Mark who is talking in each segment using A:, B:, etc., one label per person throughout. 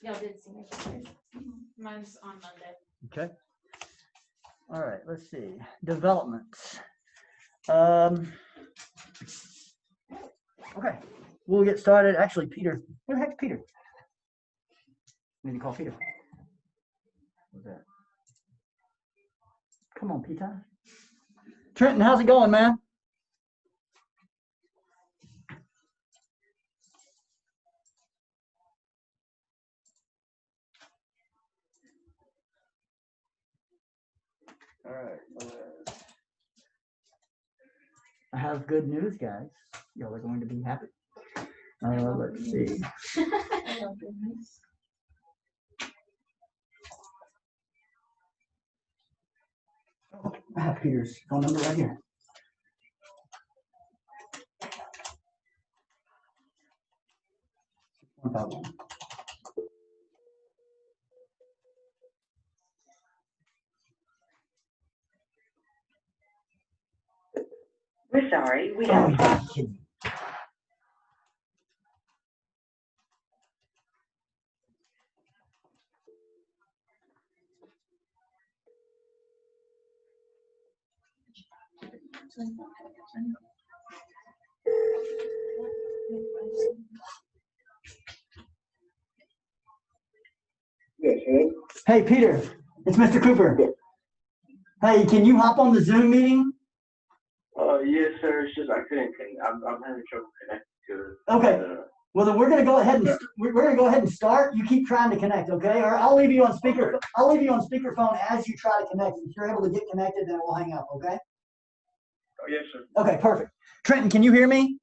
A: Y'all did see my pictures. Mine's on Monday.
B: Okay. All right, let's see. Developments. Okay, we'll get started. Actually, Peter, where the heck's Peter? Need to call Peter. What's that? Come on, Peter. Trenton, how's it going, man? All right. I have good news, guys. Y'all are going to be happy. Let's see. Oh, I have Peter's phone number right here.
C: We're sorry, we
B: Oh,
C: have.
B: you gotta be kidding me.
C: Yes, hello?
B: Hey, Peter, it's Mr. Cooper. Hey, can you hop on the Zoom meeting?
D: Yes, sir. It's just I couldn't. I'm having trouble connecting to it.
B: Okay. Well, then we're gonna go ahead and start. You keep trying to connect, okay? Or I'll leave you on speaker. I'll leave you on speakerphone as you try to connect. If you're able to get connected, then we'll hang up, okay?
D: Oh, yes, sir.
B: Okay, perfect. Trenton, can you hear me?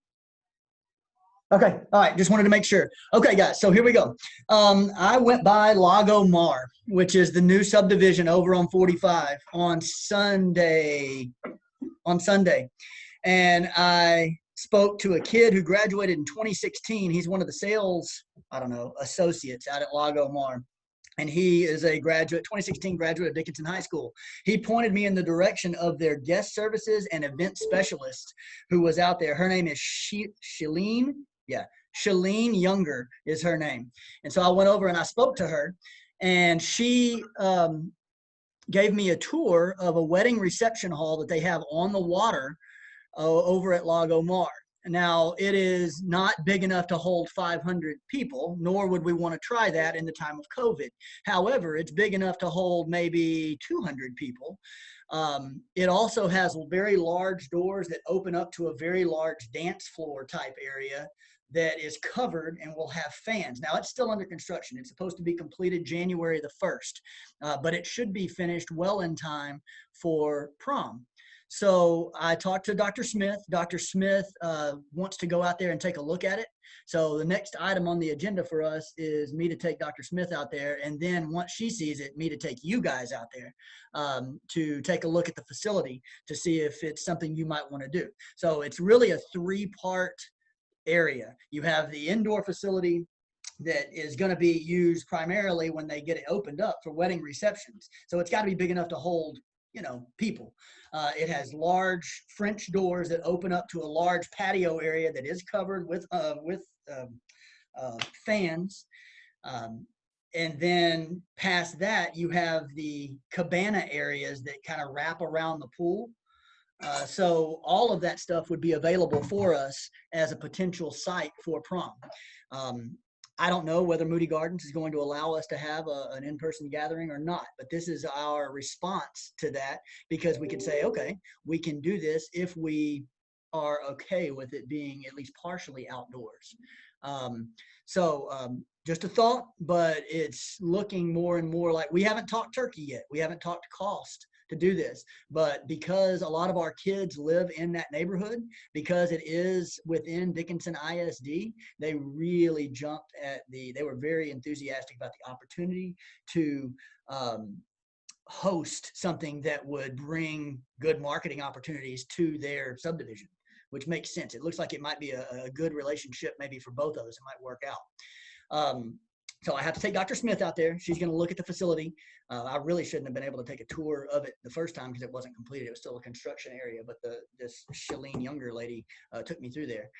B: Okay, all right, just wanted to make sure. Okay, guys, so here we go. I went by Lago Mar, which is the new subdivision over on 45 on Sunday. And I spoke to a kid who graduated in 2016. He's one of the sales, associates out at Lago Mar. And he is a 2016 graduate of Dickinson High School. He pointed me in the direction of their guest services and event specialist who was out there. Her name is Shalene. Yeah, Shalene Younger is her name. And so I went over and I spoke to her, and she gave me a tour of a wedding reception hall that they have on the water over at Lago Mar. Now, it is not big enough to hold 500 people, nor would we want to try that in the time of COVID. However, it's big enough to hold maybe 200 people. It also has very large doors that open up to a very large dance floor type area that is covered and will have fans. Now, it's still under construction. It's supposed to be completed January the 1st, but it should be finished well in time for prom. So I talked to Dr. Smith. Dr. Smith wants to go out there and take a look at it. So the next item on the agenda for us is me to take Dr. Smith out there, and then once she sees it, me to take you guys out there to take a look at the facility to see if it's something you might want to do. So it's really a three-part area. You have the indoor facility that is going to be used primarily when they get it opened up for wedding receptions. So it's got to be big enough to hold, people. It has large French doors that open up to a large patio area that is covered with fans. And then past that, you have the cabana areas that kind of wrap around the pool. So all of that stuff would be available for us as a potential site for prom. I don't know whether Moody Gardens is going to allow us to have an in-person gathering or not, but this is our response to that, because we could say, okay, we can do this if we are okay with it being at least partially outdoors. Just a thought, but it's looking more and more like, we haven't talked turkey yet. We haven't talked cost to do this, but because a lot of our kids live in that neighborhood, because it is within Dickinson ISD, they really they were very enthusiastic about the opportunity to host something that would bring good marketing opportunities to their subdivision, which makes sense. It looks like it might be a good relationship maybe for both of us. It might work out. So I have to take Dr. Smith out there. She's going to look at the facility. I really shouldn't have been able to take a tour of it the first time because it wasn't completed. It was still a construction area, but this Shalene Younger lady took me through there.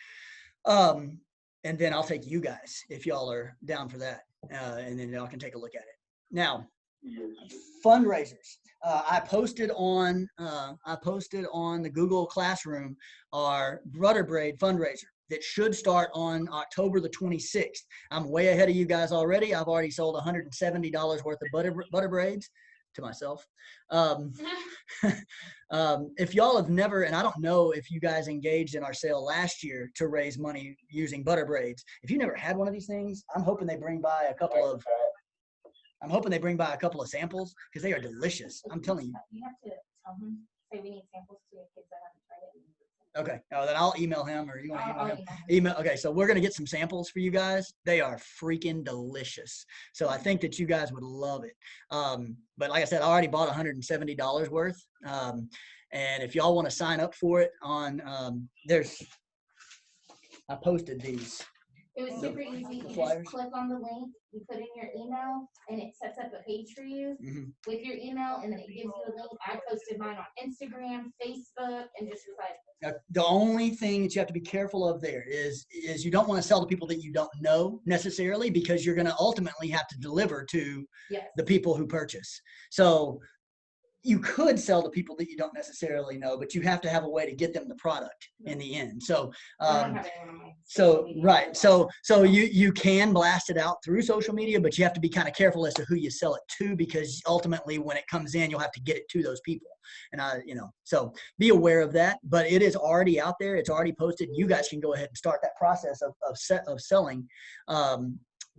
B: And then I'll take you guys if y'all are down for that, and then y'all can take a look at it. Now,
D: Yes.
B: fundraisers. I posted on the Google Classroom our Butter Braid fundraiser that should start on October the 26th. I'm way ahead of you guys already. I've already sold $170 worth of butter braids to myself. If y'all have never, and I don't know if you guys engaged in our sale last year to raise money using butter braids. If you never had one of these things, I'm hoping they bring by a couple of samples because they are delicious. I'm telling you.
A: You have to tell him, say we need samples to your kids that haven't tried it.
B: Okay. Oh, then I'll email him, or you want to email him?
A: I'll
B: Email. Okay. So we're going to get some samples for you guys. They are freaking delicious. So I think that you guys would love it. But like I said, I already bought $170 worth. And if y'all want to sign up for it on, I posted these.
A: It was super easy. You
B: flyers?
A: just click on the link, you put in your email, and it sets up a page for you
B: Mhm.
A: with your email, and then it gives you a link. I posted mine on Instagram, Facebook, and just was like,
B: Now, the only thing that you have to be careful of there is you don't want to sell to people that you don't know necessarily, because you're going to ultimately have to deliver to
A: yes.
B: the people who purchase. So you could sell to people that you don't necessarily know, but you have to have a way to get them the product in the end. So,
A: I don't have anyone on my
B: so
A: social media.
B: right. So you can blast it out through social media, but you have to be kind of careful as to who you sell it to, because ultimately when it comes in, you'll have to get it to those people. And so be aware of that, but it is already out there. It's already posted. You guys can go ahead and start that process of selling,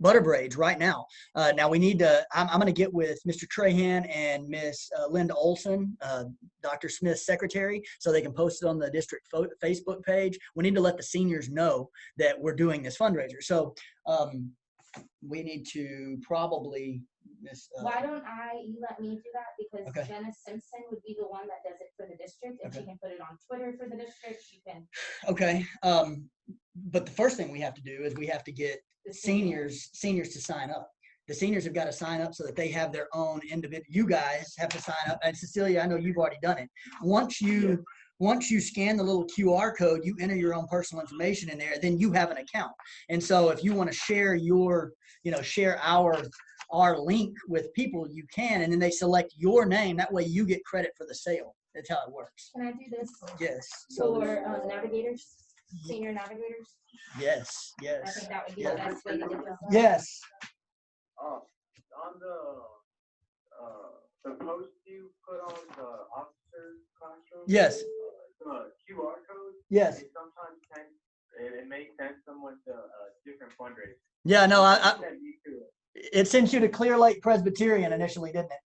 B: butter braids right now. Now we need to, I'm going to get with Mr. Trahan and Miss Linda Olson, Dr. Smith's secretary, so they can post it on the district Facebook page. We need to let the seniors know that we're doing this fundraiser. So we need to probably,
A: Why don't you let me do that? Because
B: Okay.
A: Dennis Simpson would be the one that does it for the district, and she
B: Okay.
A: can put it on Twitter for the district. She can.
B: Okay. But the first thing we have to do is we have to get
A: The
B: seniors to sign up. The seniors have got to sign up so that they have their own individual. You guys have to sign up. And Cecilia, I know you've already done it. Once you scan the little QR code, you enter your own personal information in there, then you have an account. And so if you want to share share our link with people, you can, and then they select your name. That way you get credit for the sale. That's how it works.
A: Can I do this
B: Yes. So
A: for navigators, senior navigators?
B: yes.
A: I think that would be the
B: Yeah.
A: best way to do this.
B: Yes.
D: On the post you put on the officer classroom.
B: Yes.
D: The QR code.
B: Yes.
D: It sometimes it may send someone to a different fundraiser.
B: Yeah, no,
D: Send you to it.
B: it sent you to Clear Lake Presbyterian initially, didn't it?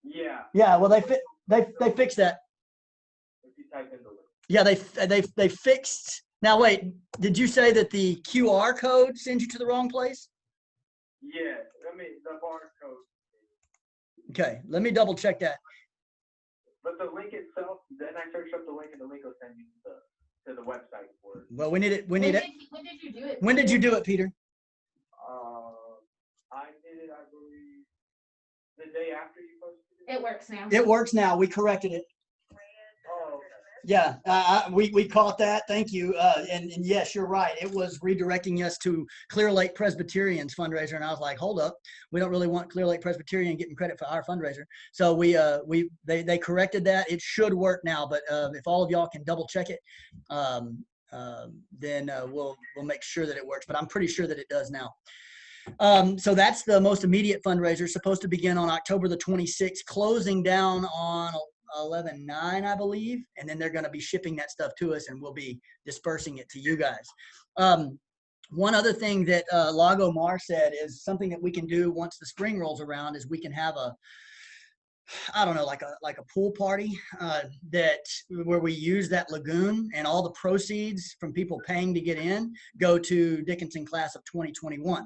D: Yeah.
B: Yeah, well, they fixed that.
D: If you type in the link.
B: Yeah, they fixed. Now wait, did you say that the QR code sends you to the wrong place?
D: Yeah, the barcode.
B: Okay, let me double check that.
D: But the link itself, then I searched up the link, and the link will send you to the website for it.
B: Well, we need it.
A: When did you do it?
B: When did you do it, Peter?
D: I did it, I believe, the day after you posted it.
A: It works now.
B: It works now. We corrected it.
D: Oh, okay.
B: Yeah, we caught that. Thank you. And yes, you're right. It was redirecting us to Clear Lake Presbyterian's fundraiser, and I was like, hold up, we don't really want Clear Lake Presbyterian getting credit for our fundraiser. So they corrected that. It should work now, but if all of y'all can double check it, then we'll make sure that it works. But I'm pretty sure that it does now. So that's the most immediate fundraiser, supposed to begin on October the 26th, closing down on 11/9, I believe, and then they're going to be shipping that stuff to us, and we'll be dispersing it to you guys. One other thing that Lago Mar said is something that we can do once the spring rolls around is we can have like a pool party where we use that lagoon, and all the proceeds from people paying to get in go to Dickinson class of 2021.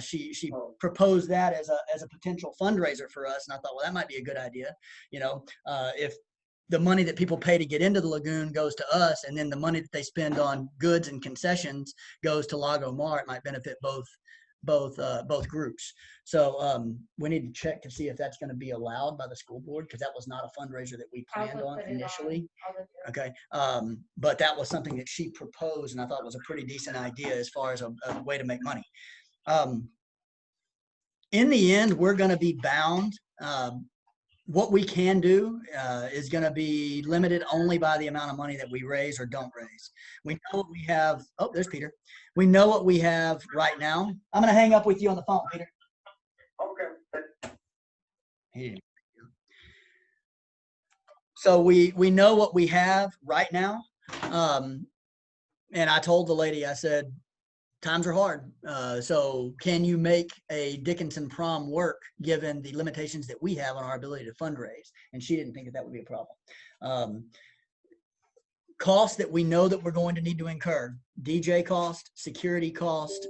B: She proposed that as a potential fundraiser for us, and I thought, well, that might be a good idea. If the money that people pay to get into the lagoon goes to us, and then the money that they spend on goods and concessions goes to Lago Mar, it might benefit both groups. So we need to check to see if that's going to be allowed by the school board, because that was not a fundraiser that we
A: I'll
B: planned
A: put
B: on
A: it on.
B: initially.
A: I'll look it up.
B: Okay. But that was something that she proposed, and I thought was a pretty decent idea as far as a way to make money. In the end, we're going to be bound. What we can do is going to be limited only by the amount of money that we raise or don't raise. We know what we have. Oh, there's Peter. We know what we have right now. I'm going to hang up with you on the phone, Peter.
D: Okay.
B: He didn't. So we know what we have right now. And I told the lady, I said, times are hard. So can you make a Dickinson prom work given the limitations that we have on our ability to fundraise? And she didn't think that would be a problem. Costs that we know that we're going to need to incur: DJ cost, security cost,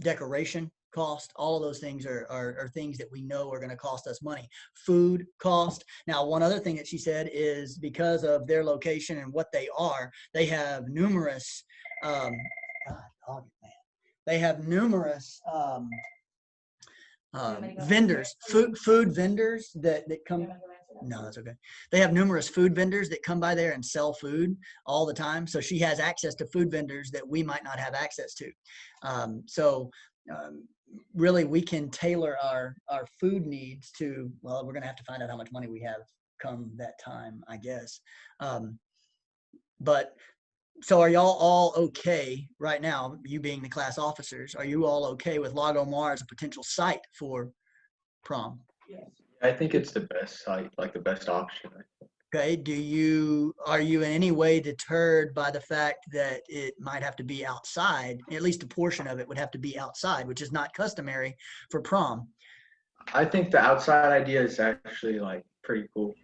B: decoration cost. All of those things are things that we know are going to cost us money. Food cost. Now, one other thing that she said is because of their location and what they are, they have numerous they have numerous vendors, food vendors that come. No, that's okay. They have numerous food vendors that come by there and sell food all the time. So she has access to food vendors that we might not have access to. Really, we can tailor our food needs to, well, we're going to have to find out how much money we have come that time, I guess. But so are y'all all okay right now, you being the class officers, are you all okay with Lago Mar as a potential site for prom?
E: I think it's the best site, like the best option.
B: Okay, are you in any way deterred by the fact that it might have to be outside? At least a portion of it would have to be outside, which is not customary for prom.
E: I think the outside idea is actually like pretty cool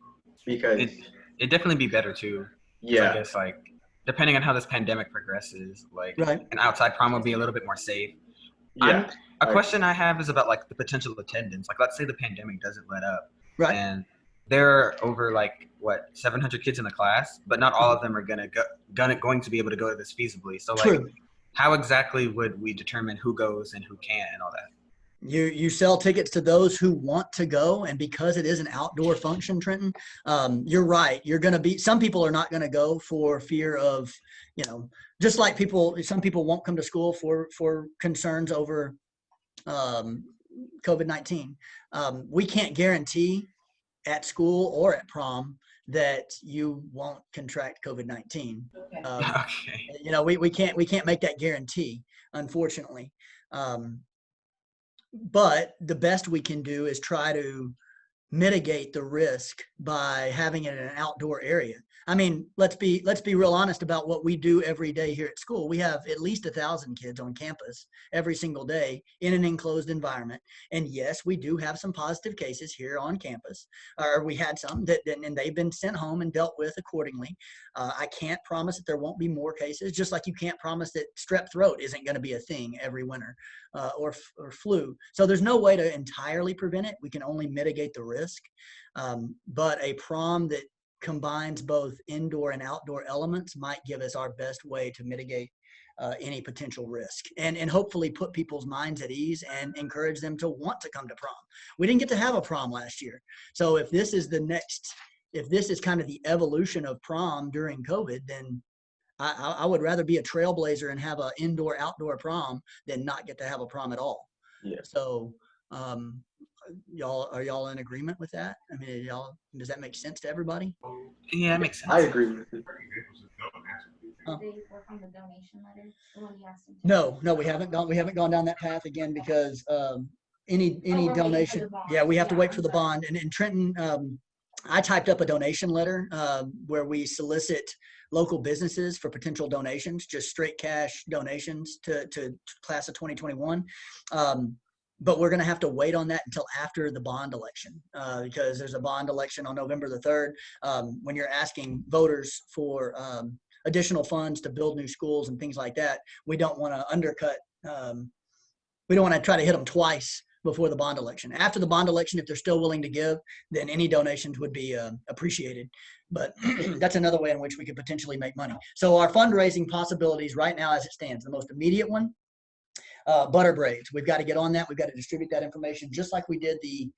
E: because
F: it'd definitely be better too.
E: Yeah.
F: I guess like depending on how this pandemic progresses, like
B: right.
F: An outside prom would be a little bit more safe.
E: Yeah.
F: A question I have is about like the potential attendance. Like let's say the pandemic doesn't let up.
B: Right.
F: And there are over like 700 kids in the class, but not all of them are going to be able to go to this feasibly. So like
B: True.
F: How exactly would we determine who goes and who can't and all that?
B: You sell tickets to those who want to go, and because it is an outdoor function, Trenton, you're right. Some people are not going to go for fear of, just like some people won't come to school for concerns over COVID-19. We can't guarantee at school or at prom that you won't contract COVID-19.
F: Okay.
B: We can't make that guarantee, unfortunately. But the best we can do is try to mitigate the risk by having it in an outdoor area. I mean, let's be real honest about what we do every day here at school. We have at least 1,000 kids on campus every single day in an enclosed environment. And yes, we do have some positive cases here on campus, or we had some and they've been sent home and dealt with accordingly. I can't promise that there won't be more cases, just like you can't promise that strep throat isn't going to be a thing every winter, or flu. So there's no way to entirely prevent it. We can only mitigate the risk. But a prom that combines both indoor and outdoor elements might give us our best way to mitigate any potential risk and hopefully put people's minds at ease and encourage them to want to come to prom. We didn't get to have a prom last year. So if this is kind of the evolution of prom during COVID, then I would rather be a trailblazer and have an indoor-outdoor prom than not get to have a prom at all.
E: Yeah.
B: So are y'all in agreement with that? I mean, does that make sense to everybody?
F: Yeah, that makes sense.
E: I agree with it.
A: Did they work on the donation letter? The one you asked them to?
B: No, we haven't gone down that path again because any
A: we're waiting for
B: donation.
A: the bond.
B: Yeah, we have to wait
A: I'm
B: for the
A: sorry.
B: bond. And in Trenton, I typed up a donation letter where we solicit local businesses for potential donations, just straight cash donations to class of 2021. But we're going to have to wait on that until after the bond election because there's a bond election on November the 3rd. When you're asking voters for additional funds to build new schools and things like that, we don't want to undercut. We don't want to try to hit them twice before the bond election. After the bond election, if they're still willing to give, then any donations would be appreciated. But that's another way in which we could potentially make money. So our fundraising possibilities right now as it stands, the most immediate one, Butter braids. We've got to get on that. We've got to distribute that information just like we did the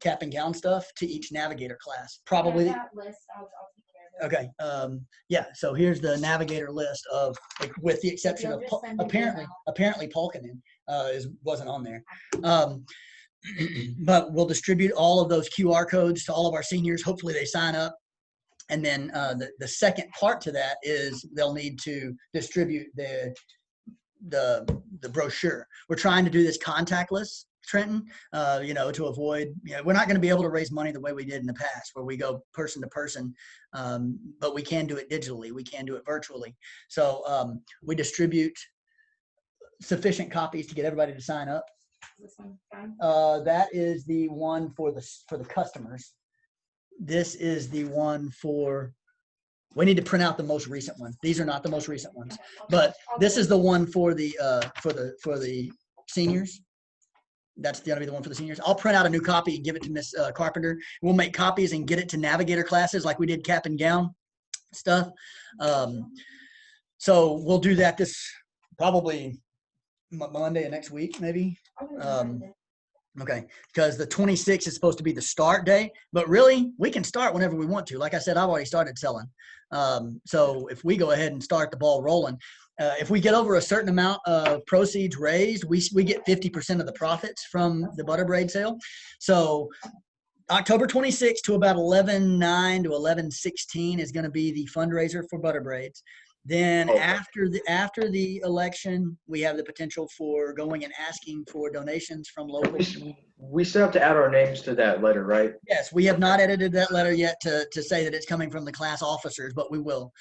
B: cap and gown stuff to each navigator class. Probably.
A: Yeah, that list, I'll take care of it.
B: Okay. Yeah. So here's the navigator list of, with the exception
A: You'll
B: of
A: just send me the
B: apparently Pulkinen wasn't on there. But we'll distribute all of those QR codes to all of our seniors. Hopefully they sign up. And then the second part to that is they'll need to distribute the brochure. We're trying to do this contactless, Trenton, to avoid, we're not going to be able to raise money the way we did in the past, where we go person to person, but we can do it digitally. We can do it virtually. So we distribute sufficient copies to get everybody to sign up.
A: This one's fine.
B: That is the one for the customers. This is the one for, we need to print out the most recent one. These are not the most recent ones, but this is the one for the seniors. That's gonna be the one for the seniors. I'll print out a new copy and give it to Miss Carpenter. We'll make copies and get it to navigator classes like we did cap and gown stuff. So we'll do that this probably Monday of next week, maybe. Okay, because the 26th is supposed to be the start day, but really we can start whenever we want to. Like I said, I've already started selling. So if we go ahead and start the ball rolling, if we get over a certain amount of proceeds raised, we get 50% of the profits from the butter braid sale. So October 26th to about 11/9 to 11/16 is going to be the fundraiser for butter braids. Then after the election, we have the potential for going and asking for donations from local.
E: We still have to add our names to that letter, right?
B: Yes, we have not edited that letter yet to say that it's coming from the class officers, but we will.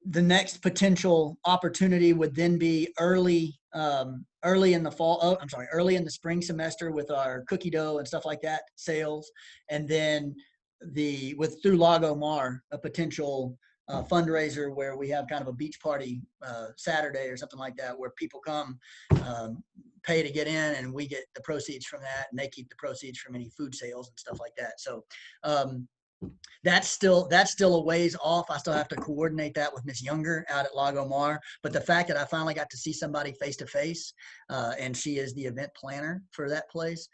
B: The next potential opportunity would then be early in the fall. Oh, I'm sorry, early in the spring semester with our cookie dough and stuff like that sales, and then through Lago Mar, a potential fundraiser where we have kind of a beach party Saturday or something like that, where people come, pay to get in, and we get the proceeds from that, and they keep the proceeds from any food sales and stuff like that. So that's still a ways off. I still have to coordinate that with Miss Younger out at Lago Mar. But the fact that I finally got to see somebody face to face, and she is the event planner for that place,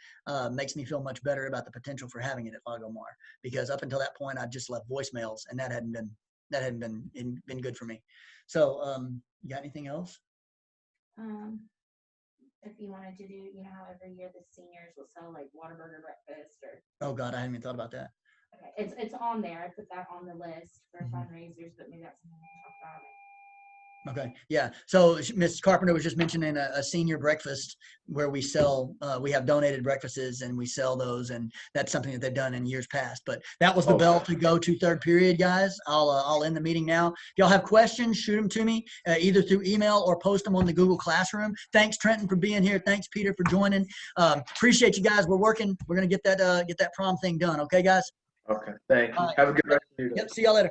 B: makes me feel much better about the potential for having it at Lago Mar. Because up until that point, I just left voicemails, and that hadn't been good for me. So you got anything else?
A: If you wanted to do, how every year the seniors will sell like Whataburger breakfast or.
B: Oh God, I hadn't even thought about that.
A: Okay, it's on there. I put that on the list for fundraisers, but maybe that's something we can talk about.
B: Okay, yeah. So Ms. Carpenter was just mentioning a senior breakfast where we sell, we have donated breakfasts and we sell those, and that's something that they've done in years past. But that was the bell to go to third period, guys. I'll end the meeting now. If y'all have questions, shoot them to me either through email or post them on the Google Classroom. Thanks, Trenton, for being here. Thanks, Peter, for joining. Appreciate you guys. We're working. We're gonna get that prom thing done. Okay, guys.
E: Okay, thank you. Have a good rest of your day.
B: Yep. See y'all later.